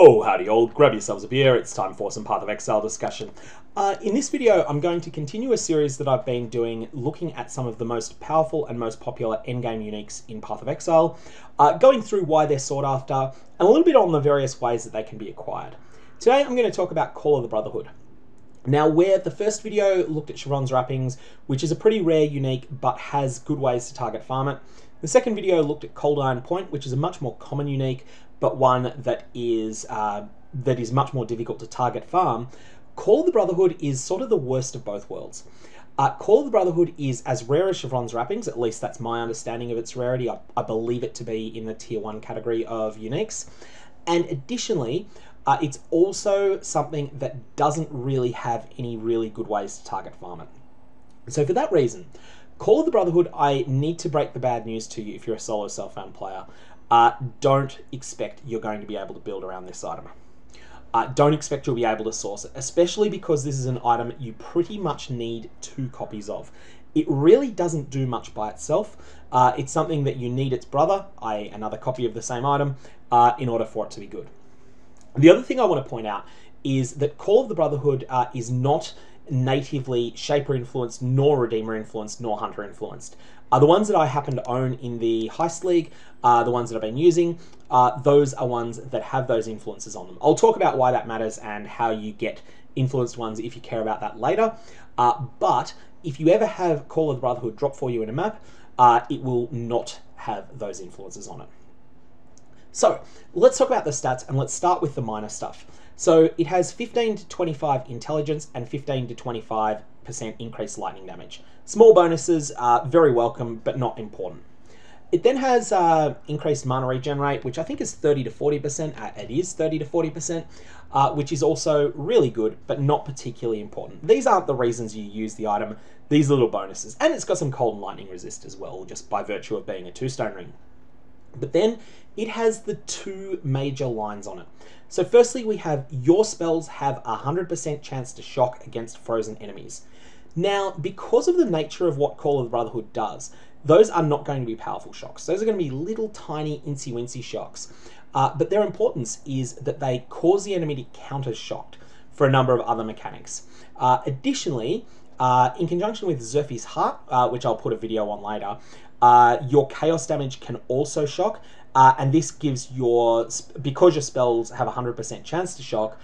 Oh, howdy all, grab yourselves a beer, it's time for some Path of Exile discussion. In this video, I'm going to continue a series that I've been doing looking at some of the most powerful and most popular endgame uniques in Path of Exile, going through why they're sought after, and a little bit on the various ways that they can be acquired. Today I'm going to talk about Call of the Brotherhood. Now, where the first video looked at Chevron's Wrappings, which is a pretty rare unique but has good ways to target farm it, the second video looked at Cold Iron Point, which is a much more common unique, but one that is much more difficult to target farm. Call of the Brotherhood is sort of the worst of both worlds. Call of the Brotherhood is as rare as Chevron's Wrappings, at least that's my understanding of its rarity. I believe it to be in the tier 1 category of uniques. And additionally, it's also something that doesn't really have any really good ways to target farm it. So for that reason, Call of the Brotherhood, I need to break the bad news to you if you're a solo self-found player. Don't expect you're going to be able to build around this item. Don't expect you'll be able to source it, especially because this is an item you pretty much need 2 copies of. It really doesn't do much by itself. It's something that you need its brother, i.e. another copy of the same item, in order for it to be good. The other thing I want to point out is that Call of the Brotherhood is not natively Shaper influenced, nor Redeemer influenced, nor Hunter influenced. The ones that I happen to own in the Heist League, the ones that I've been using, those are ones that have those influences on them. I'll talk about why that matters and how you get influenced ones if you care about that later. But if you ever have Call of the Brotherhood drop for you in a map, it will not have those influences on it. So let's talk about the stats, and let's start with the minor stuff. So it has 15 to 25 intelligence and 15 to 25% increased lightning damage. Small bonuses are very welcome, but not important. It then has increased mana regen rate, which I think is 30 to 40%. It is 30 to 40%, which is also really good, but not particularly important. These aren't the reasons you use the item, these little bonuses. And it's got some cold and lightning resist as well, just by virtue of being a 2-stone ring. But then it has the 2 major lines on it. So firstly, we have your spells have a 100% chance to shock against frozen enemies. Now, because of the nature of what Call of the Brotherhood does, those are not going to be powerful shocks. Those are going to be little tiny incy-wincy shocks. But their importance is that they cause the enemy to counter-shocked for a number of other mechanics. Additionally, in conjunction with Zerfi's Heart, which I'll put a video on later, your chaos damage can also shock, and this gives because your spells have a 100% chance to shock,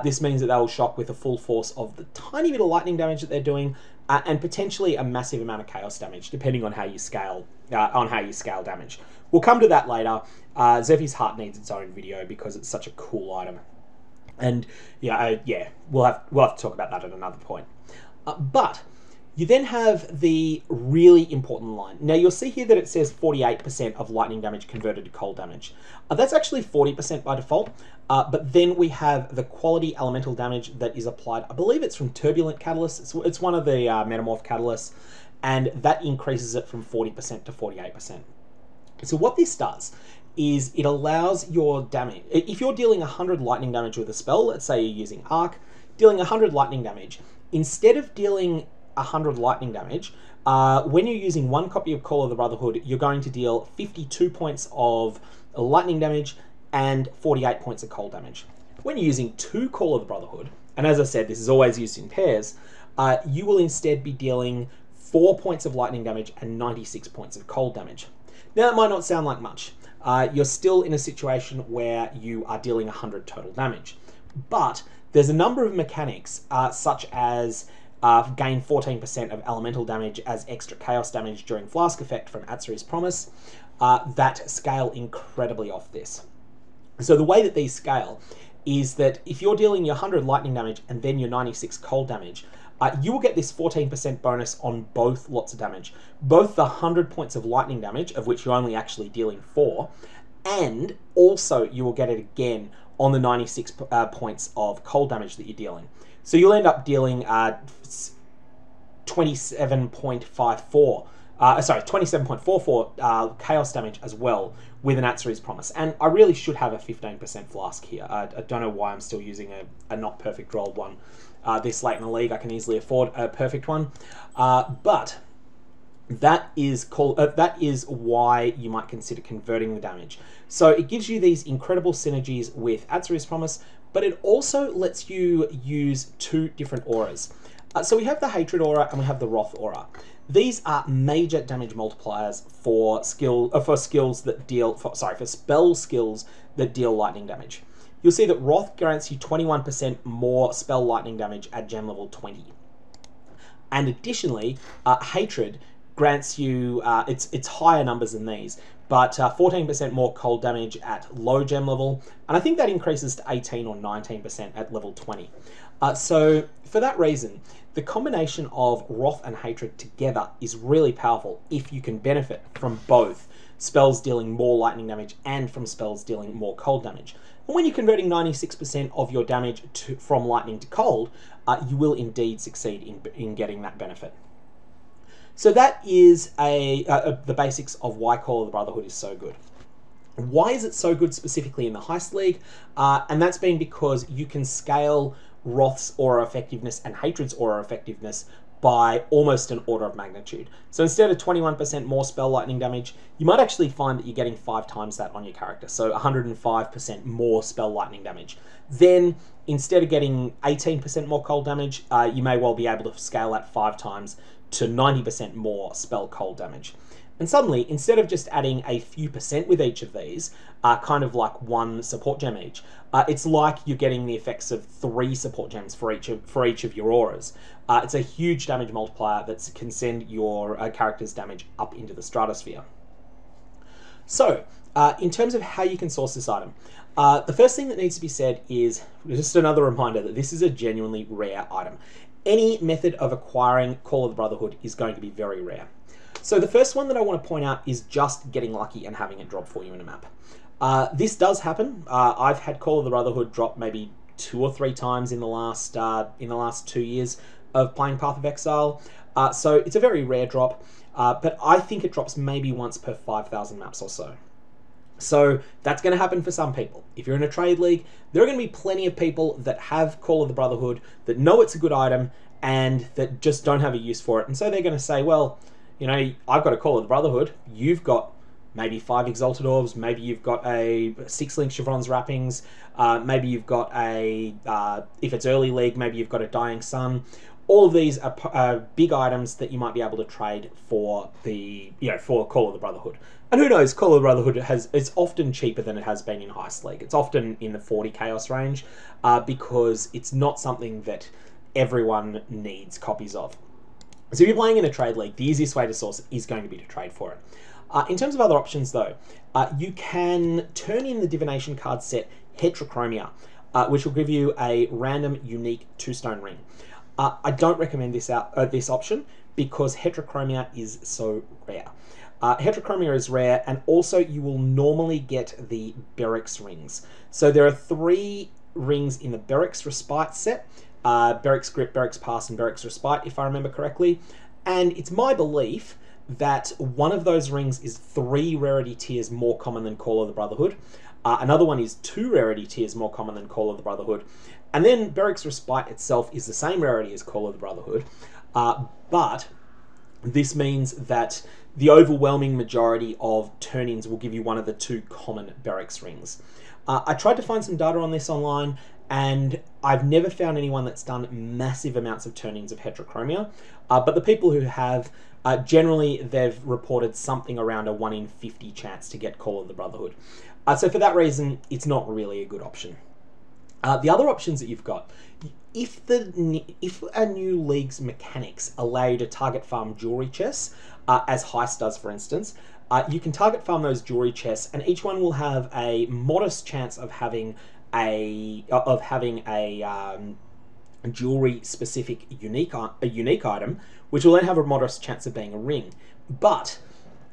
this means that they will shock with the full force of the tiny bit of lightning damage that they're doing, and potentially a massive amount of chaos damage, depending on how you scale damage. We'll come to that later. Zerfi's Heart needs its own video because it's such a cool item, and we'll have to talk about that at another point. But you then have the really important line. Now you'll see here that it says 48% of lightning damage converted to cold damage. That's actually 40% by default, but then we have the quality elemental damage that is applied. I believe it's from Turbulent Catalyst. It's one of the Metamorph Catalysts, and that increases it from 40% to 48%. So what this does is it allows your damage, if you're dealing 100 lightning damage with a spell, let's say you're using Arc, dealing 100 lightning damage, instead of dealing 100 lightning damage, when you're using 1 copy of Call of the Brotherhood, you're going to deal 52 points of lightning damage and 48 points of cold damage. When you're using 2 Call of the Brotherhood, and as I said, this is always used in pairs, you will instead be dealing 4 points of lightning damage and 96 points of cold damage. Now that might not sound like much. You're still in a situation where you are dealing 100 total damage. But there's a number of mechanics, such as gain 14% of elemental damage as extra chaos damage during Flask Effect from Atziri's Promise, that scale incredibly off this. So the way that these scale is that if you're dealing your 100 lightning damage and then your 96 cold damage, you will get this 14% bonus on both lots of damage. Both the 100 points of lightning damage, of which you're only actually dealing 4, and also you will get it again on the 96 points of cold damage that you're dealing. So you'll end up dealing 27.44 chaos damage as well with an Atziri's Promise. And I really should have a 15% flask here. I don't know why I'm still using a not perfect rolled one this late in the league. I can easily afford a perfect one. But that is why you might consider converting the damage. So it gives you these incredible synergies with Atziri's Promise, but it also lets you use two different auras. So we have the Hatred aura and we have the Wrath aura. These are major damage multipliers for spell skills that deal lightning damage. You'll see that Wrath grants you 21% more spell lightning damage at gem level 20. And additionally, Hatred grants you, it's higher numbers than these, but 14% more cold damage at low gem level, and I think that increases to 18 or 19% at level 20. So for that reason, the combination of Wrath and Hatred together is really powerful if you can benefit from both spells dealing more lightning damage and from spells dealing more cold damage. And when you're converting 96% of your damage from lightning to cold, you will indeed succeed in getting that benefit. So that is the basics of why Call of the Brotherhood is so good. Why is it so good specifically in the Heist League? And that's been because you can scale Wrath's aura effectiveness and Hatred's aura effectiveness by almost an order of magnitude. So instead of 21% more spell lightning damage, you might actually find that you're getting 5 times that on your character, so 105% more spell lightning damage. Then, instead of getting 18% more cold damage, you may well be able to scale that 5 times to 90% more spell cold damage. And suddenly, instead of just adding a few percent with each of these, kind of like 1 support gem each, it's like you're getting the effects of 3 support gems for each of your auras. It's a huge damage multiplier that can send your character's damage up into the stratosphere. So, in terms of how you can source this item, the first thing that needs to be said is just another reminder that this is a genuinely rare item. Any method of acquiring Call of the Brotherhood is going to be very rare. So the first one that I want to point out is just getting lucky and having it drop for you in a map. This does happen. I've had Call of the Brotherhood drop maybe 2 or 3 times in the last 2 years of playing Path of Exile. So it's a very rare drop, but I think it drops maybe once per 5,000 maps or so. So that's going to happen for some people. If you're in a trade league, there are going to be plenty of people that have Call of the Brotherhood, that know it's a good item, and that just don't have a use for it. And so they're going to say, well, you know, I've got a Call of the Brotherhood, you've got maybe 5 Exalted Orbs, maybe you've got a 6 Link Chevron's Wrappings, maybe you've got a, if it's early league, maybe you've got a Dying Sun. All of these are big items that you might be able to trade for for Call of the Brotherhood. And who knows, Call of the Brotherhood it's often cheaper than it has been in Heist League. It's often in the 40 Chaos range because it's not something that everyone needs copies of. So if you're playing in a trade league, the easiest way to source it is going to be to trade for it. In terms of other options though, you can turn in the divination card set Heterochromia, which will give you a random unique 2-stone ring. I don't recommend this option because Heterochromia is so rare. Heterochromia is rare, and also you will normally get the Berrick's rings. So there are 3 rings in the Berrick's Respite set, Berrick's Grip, Berrick's Pass, and Berrick's Respite, if I remember correctly. And it's my belief that one of those rings is 3 rarity tiers more common than Call of the Brotherhood. Another one is 2 rarity tiers more common than Call of the Brotherhood. And then Berrick's Respite itself is the same rarity as Call of the Brotherhood. But this means that the overwhelming majority of turn-ins will give you one of the 2 common Berrick's rings. I tried to find some data on this online, and I've never found anyone that's done massive amounts of turn-ins of Heterochromia, but the people who have, generally they've reported something around a 1 in 50 chance to get Call of the Brotherhood. So for that reason, it's not really a good option. The other options that you've got, if a new league's mechanics allow you to target farm jewelry chests, as Heist does for instance, you can target farm those jewelry chests, and each one will have a modest chance of having a jewelry specific unique item, which will then have a modest chance of being a ring. But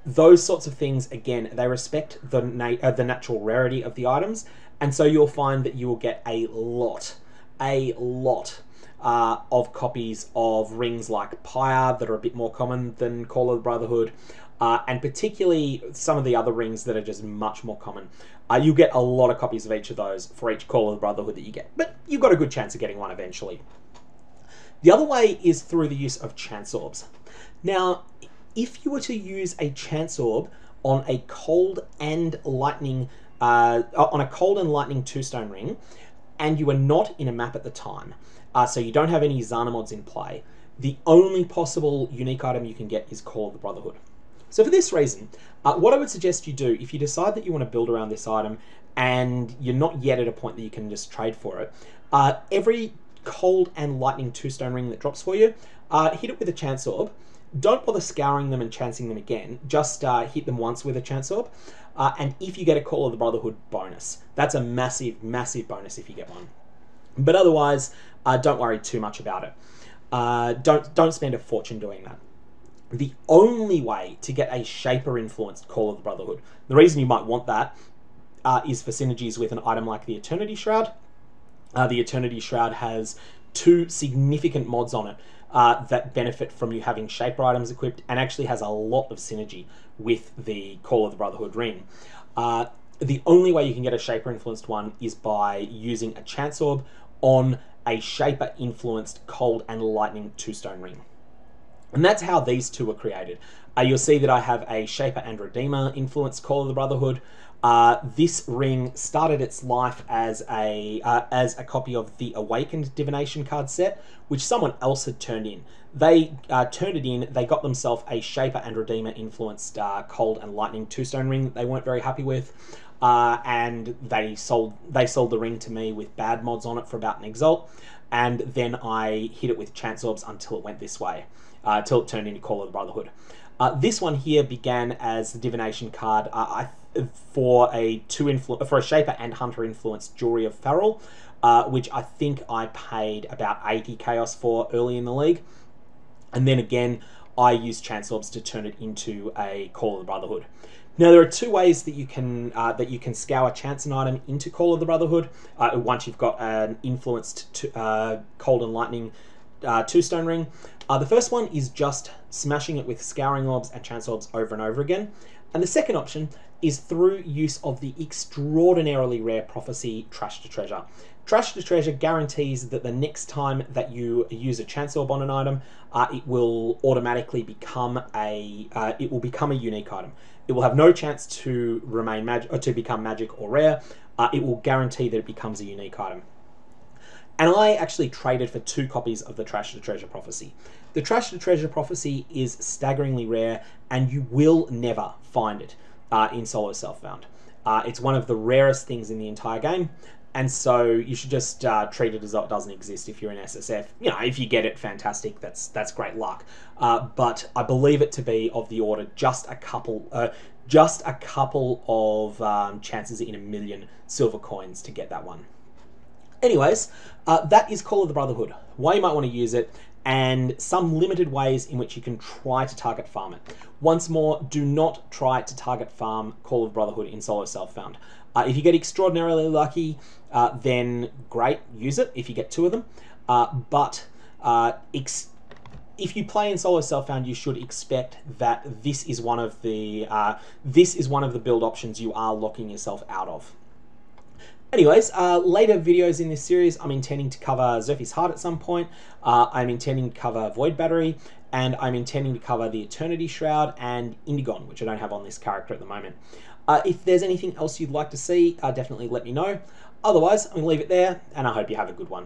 those sorts of things, again, they respect the natural rarity of the items, and so you'll find that you will get a lot of copies of rings like Pyre that are a bit more common than Call of the Brotherhood, and particularly some of the other rings that are just much more common. You'll get a lot of copies of each of those for each Call of the Brotherhood that you get, but you've got a good chance of getting one eventually. The other way is through the use of Chance Orbs. Now, if you were to use a Chance Orb on a cold and lightning two-stone ring, and you are not in a map at the time, so you don't have any Zana mods in play, the only possible unique item you can get is Call of the Brotherhood. So for this reason, what I would suggest you do, if you decide that you want to build around this item and you're not yet at a point that you can just trade for it, every cold and lightning two-stone ring that drops for you, hit it with a Chance Orb. Don't bother scouring them and chancing them again. Just hit them once with a Chance Orb. And if you get a Call of the Brotherhood, bonus. That's a massive, massive bonus if you get one. But otherwise, don't worry too much about it. Don't spend a fortune doing that. The only way to get a Shaper-influenced Call of the Brotherhood, the reason you might want that is for synergies with an item like the Eternity Shroud. The Eternity Shroud has 2 significant mods on it that benefit from you having Shaper items equipped, and actually has a lot of synergy with the Call of the Brotherhood ring. The only way you can get a Shaper-influenced one is by using a Chance Orb on a Shaper-influenced Cold and Lightning two-stone ring. And that's how these two were created. You'll see that I have a Shaper and Redeemer influenced Call of the Brotherhood. This ring started its life as a copy of the Awakened Divination card set, which someone else had turned in. They turned it in, they got themselves a Shaper and Redeemer influenced Cold and Lightning two-stone ring that they weren't very happy with, and they sold the ring to me with bad mods on it for about an Exalt, and then I hit it with Chance Orbs until it went this way, until it turned into Call of the Brotherhood. This one here began as the Divination card for a Shaper and Hunter influenced Jewelry of Farrell, which I think I paid about 80 Chaos for early in the league. And then again, I used Chance Orbs to turn it into a Call of the Brotherhood. Now, there are 2 ways that you can scour chance an item into Call of the Brotherhood. Once you've got an influenced Cold and Lightning two-stone ring. The first one is just smashing it with Scouring Orbs and Chance Orbs over and over again. And the second option is through use of the extraordinarily rare Prophecy Trash to Treasure. Trash to Treasure guarantees that the next time that you use a Chance Orb on an item, it will automatically become a unique item. It will have no chance to remain to become magic or rare. It will guarantee that it becomes a unique item. And I actually traded for 2 copies of the Trash to Treasure Prophecy. The Trash to Treasure Prophecy is staggeringly rare, and you will never find it in solo self-found. It's one of the rarest things in the entire game, and so you should just treat it as though it doesn't exist if you're in SSF. You know, if you get it, fantastic, that's great luck. But I believe it to be of the order just a couple of chances in a million silver coins to get that one. Anyways, that is Call of the Brotherhood, why you might want to use it, and some limited ways in which you can try to target farm it. Once more, do not try to target farm Call of Brotherhood in solo self-found. If you get extraordinarily lucky, then great, use it if you get 2 of them. If you play in solo self-found, you should expect that this is one of the build options you are locking yourself out of. Anyways, later videos in this series, I'm intending to cover Zerfi's Heart at some point. I'm intending to cover Void Battery, and I'm intending to cover the Eternity Shroud and Indigon, which I don't have on this character at the moment. If there's anything else you'd like to see, definitely let me know. Otherwise, I'm going to leave it there, and I hope you have a good one.